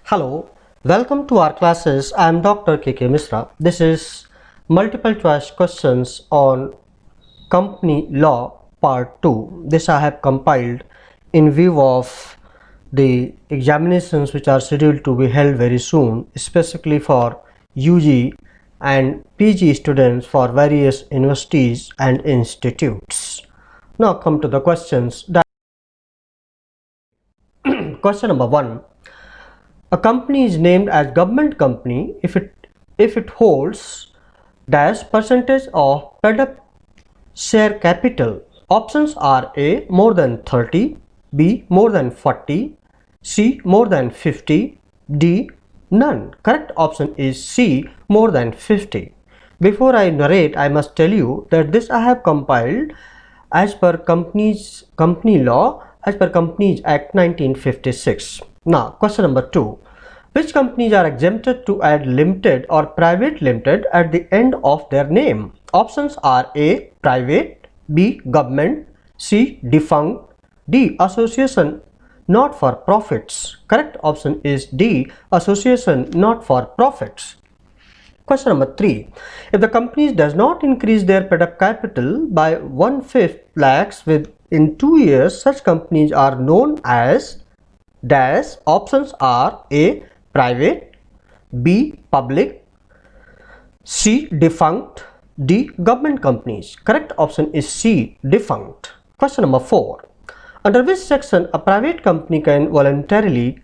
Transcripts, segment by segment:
Hello, welcome to our classes. I am Dr. KK Misra. This is multiple choice questions on company law part 2. This I have compiled in view of the examinations which are scheduled to be held very soon, specifically for UG and PG students for various universities and institutes. Now come to the questions. Question number 1. A company is named as government company if it holds dash percentage of paid up share capital. Options are A more than 30, B more than 40, C more than 50, D none. Correct option is C more than 50. Before I narrate, I must tell you that this I have compiled as per company law as per Companies Act 1956. Now question number 2. Which companies are exempted to add limited or private limited at the end of their name? Options are A private, B government, C defunct, D association not for profits. Correct option is D association not for profits. Question number 3. If the company does not increase their paid up capital by 1/5 lakhs within 2 years, such companies are known as dash. Options are A private, B public, C defunct, D government companies. Correct option is C defunct. Question number 4. Under which section a private company can voluntarily be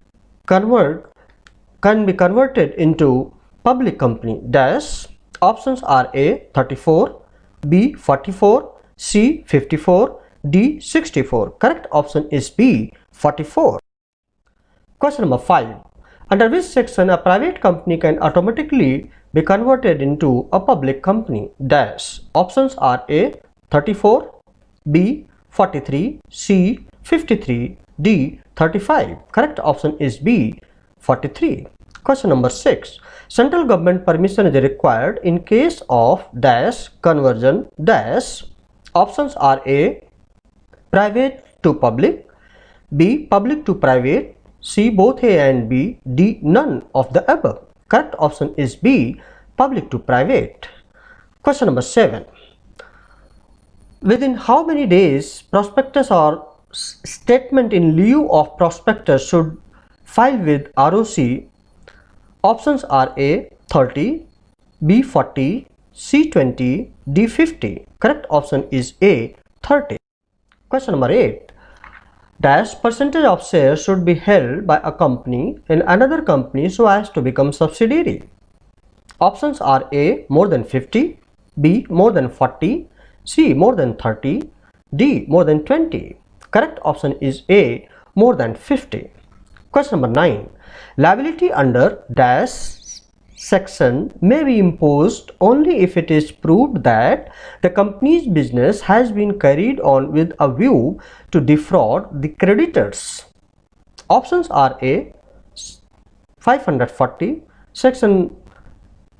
converted into public company? Dash. Options are A 34, B 44, C 54, D 64. Correct option is B 44. Question number 5. Under which section a private company can automatically be converted into a public company? Dash. Options are A 34, B 43, C 53, D 35. Correct option is B 43. Question number 6. Central government permission is required in case of dash conversion dash. Options are A private to public, B public to private, C both A and B, D none of the above. Correct option is B public to private. Question number 7. Within how many days prospectus or statement in lieu of prospectus should file with ROC? Options are A 30, B 40, C 20, D 50. Correct option is A 30. Question number 8. Dash percentage of shares should be held by a company in another company so as to become subsidiary. Options are A more than 50, B more than 40, C more than 30, D more than 20. Correct option is A more than 50. Question number 9. Liability under dash section may be imposed only if it is proved that the company's business has been carried on with a view to defraud the creditors. Options are A 540, section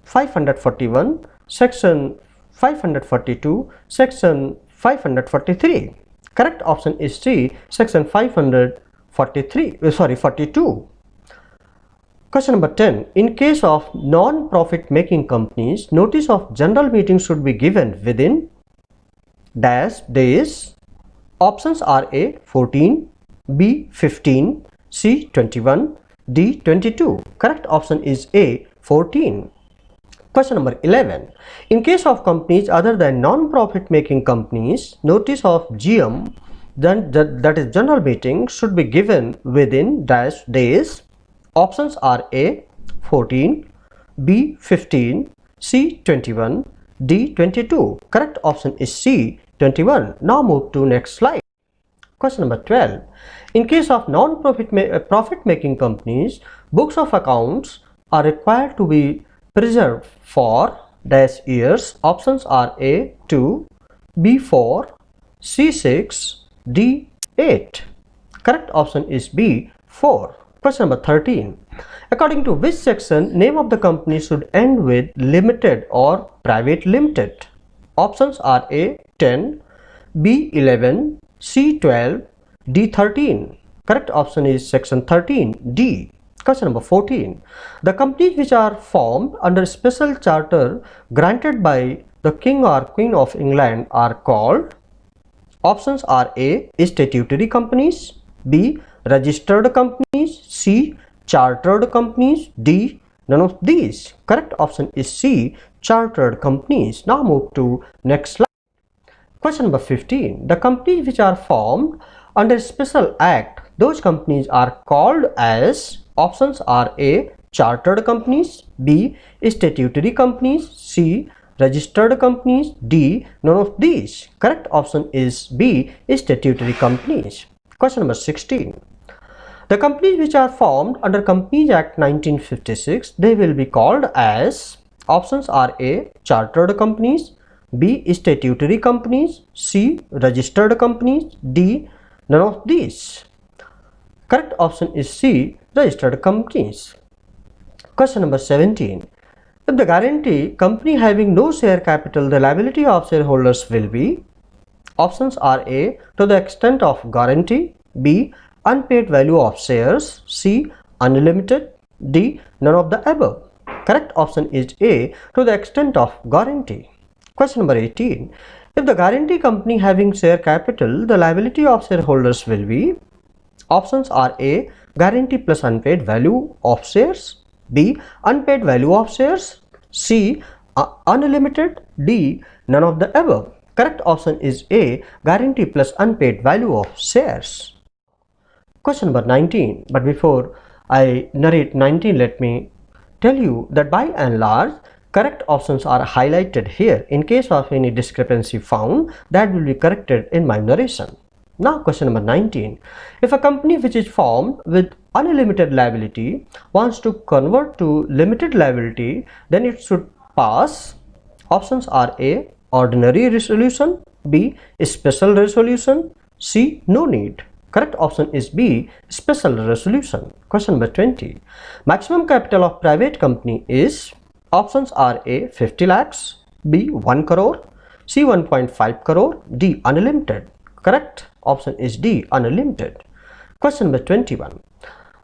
541, section 542, section 543. Correct option is C section 42. Question number 10. In case of non-profit making companies, notice of general meeting should be given within dash days. Options are A 14, B 15, C 21, D 22. Correct option is A 14. Question number 11. In case of companies other than non-profit making companies, notice of GM, that is general meeting, should be given within dash days. Options are A 14, B 15, C 21, D 22. Correct option is C 21. Now move to next slide. Question number 12. In case of profit making companies, books of accounts are required to be preserved for dash years. Options are A 2, B 4, C 6, D 8. Correct option is B 4. Question number 13. According to which section name of the company should end with limited or private limited? Options are A 10, B 11, C 12, D 13. Correct option is section 13, D. Question number 14. The companies which are formed under special charter granted by the King or Queen of England are called. Options are A. Statutory companies, B. Registered companies, C. Chartered companies, D. None of these. Correct option is C. Chartered companies. Now move to next slide. Question number 15. The companies which are formed under special act, those companies are called as. Options are A. Chartered companies, B. Statutory companies, C. Registered companies, D. None of these. Correct option is B. Statutory companies. Question number 16. The companies which are formed under Companies Act 1956, they will be called as. Options are A. Chartered companies, B. Statutory companies, C. Registered companies, D. None of these. Correct option is C. Registered companies. Question number 17. If the guarantee company having no share capital, the liability of shareholders will be. Options are A. To the extent of guarantee, B. Unpaid value of shares, C. Unlimited, D. None of the above. Correct option is A. To the extent of guarantee. Question number 18. If the guarantee company having share capital, the liability of shareholders will be. Options are A. Guarantee plus unpaid value of shares, B. Unpaid value of shares, C. Unlimited, D. None of the above. Correct option is A. Guarantee plus unpaid value of shares. Question number 19. But before I narrate 19, let me tell you that by and large, correct options are highlighted here. In case of any discrepancy found, that will be corrected in my narration. Now question number 19. If a company which is formed with unlimited liability wants to convert to limited liability, then it should pass. Options are A. Ordinary resolution, B. Special resolution, C. No need. Correct option is B. Special resolution. Question number 20. Maximum capital of private company is. Options are A. 50 lakhs, B. 1 crore, C. 1.5 crore, D. Unlimited. Correct option is D. Unlimited. Question number 21.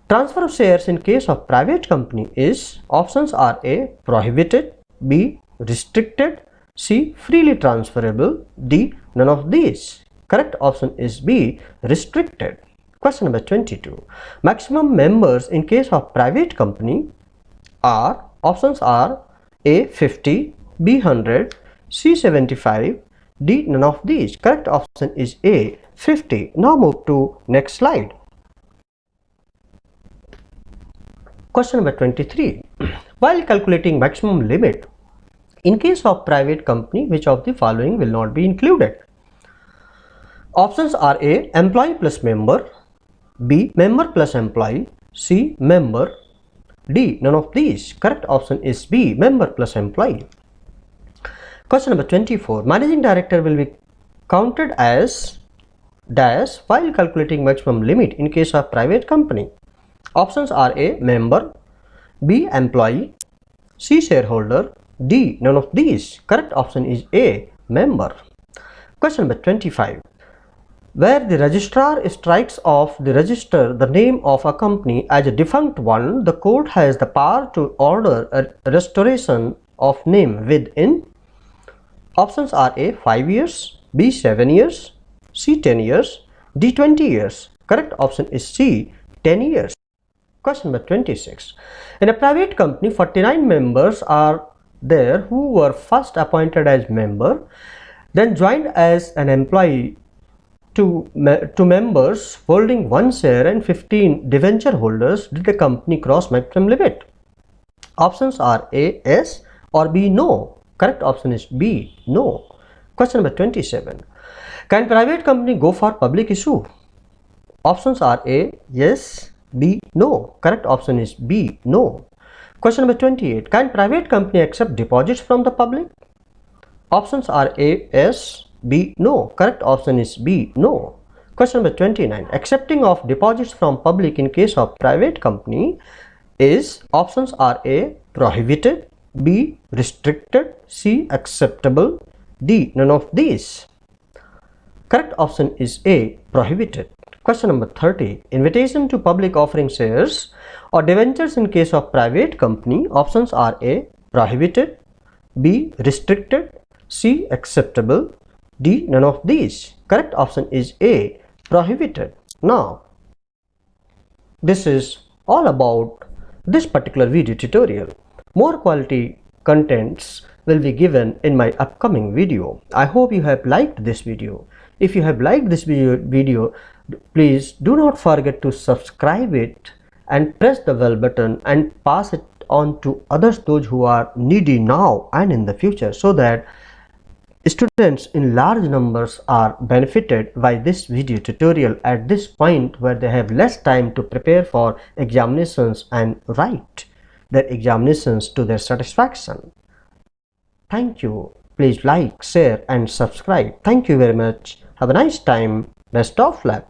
Transfer of shares in case of private company is. Options are A. Prohibited, B. Restricted, C. Freely transferable, D. None of these. Correct option is B. Restricted. Question number 22. Maximum members in case of private company are. Options are A. 50, B. 100, C. 75, D. None of these. Correct option is A. 50. Now move to next slide. Question number 23. While calculating maximum limit, in case of private company, which of the following will not be included? Options are A. Employee plus member, B. Member plus employee, C. Member, D. None of these. Correct option is B. Member plus employee. Question number 24. Managing director will be counted as dash while calculating maximum limit in case of private company. Options are A. Member, B. Employee, C. Shareholder, D. None of these. Correct option is A. Member. Question number 25. Where the registrar strikes off the register the name of a company as a defunct one, the court has the power to order a restoration of name within. Options are A. 5 years, B. 7 years, C. 10 years, D. 20 years. Correct option is C. 10 years. Question number 26. In a private company, 49 members are there who were first appointed as member, then joined as an employee to members holding 1 share and 15 debenture holders. Did the company cross maximum limit? Options are A. Yes or B. No. Correct option is B. No. Question number 27. Can private company go for public issue? Options are A. Yes, B. No. Correct option is B. No. Question number 28. Can private company accept deposits from the public? Options are A. Yes, B. No. Correct option is B. No. Question number 29. Accepting of deposits from public in case of private company is. Options are A. Prohibited, B. Restricted, C. Acceptable, D. None of these. Correct option is A. Prohibited. Question number 30. Invitation to public offering shares or debentures in case of private company? Options are A. Prohibited, B. Restricted, C. Acceptable, D. None of these. Correct option is A. Prohibited. Now, this is all about this particular video tutorial. More quality contents will be given in my upcoming video. I hope you have liked this video. If you have liked this video, please do not forget to subscribe it and press the bell button and pass it on to others, those who are needy now and in the future, so that students in large numbers are benefited by this video tutorial at this point where they have less time to prepare for examinations and write their examinations to their satisfaction. Thank you. Please like, share and subscribe. Thank you very much. Have a nice time. Best of luck.